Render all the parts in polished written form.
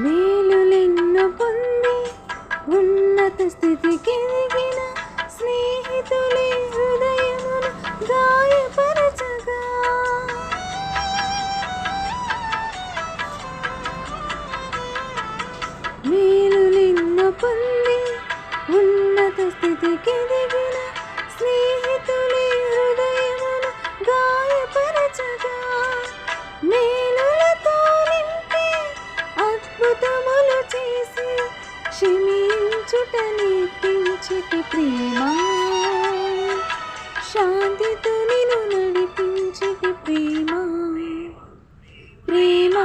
మేలులెన్నో పొంది ఉన్నత స్థితికి ఎదిగిన స్నేహితులే హృదయమును గాయపరచగా, మేలులెన్నో పొంది ఉన్నత స్థితికి ఎదిగిన స్నేహితులే హృదయమును గాయపరచగా, మేలులతో నింపి అద్భుతములు చేసి క్షమించుట నేర్పించితి ప్రేమ, శాంతితో నిన్ను నడిపించితి ప్రేమ. ప్రేమ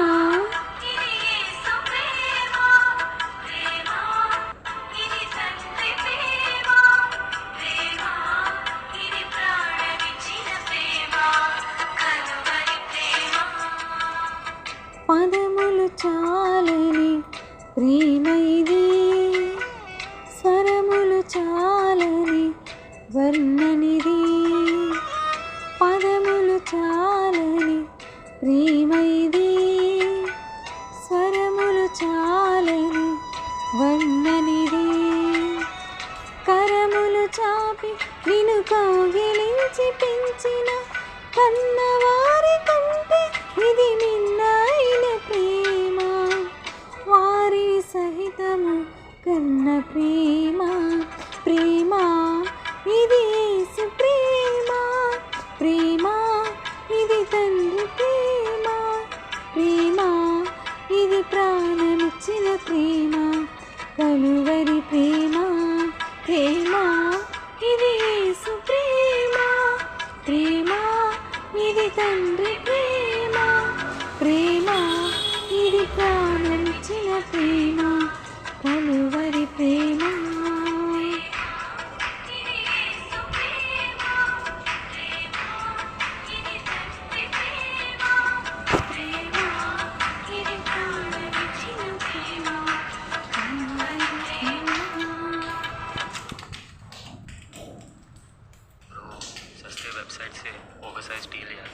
పదములు చాలని ప్రేమ ఇది, స్వరములు చాలని వర్ణనిది. పదములు చాలని ప్రేమ ఇది, స్వరములు చాలని వర్ణనిది. కరములు చాపి నిన్ను కౌగిలించి పెంచిన కన్నవారి కంటే ఇది మిన్నైన ప్రేమ, వారి సహితము కన్న ప్రేమ. ప్రేమ ఇది యేసు ప్రేమ, ప్రేమ ఇది తండ్రి ప్రేమ, ప్రేమ ఇది ప్రాణమిచ్చిన ప్రేమ, కలువరి ప్రేమ. ప్రేమ ఇది యేసు ప్రేమ, ప్రేమ ఇది తండ్రి ప్రేమ, ప్రేమ ఇది ప్రాణమిచ్చిన ప్రేమ, కలువరి ప్రేమ. सस्ते वेबसाइट से ओवरसाइज टी लिया।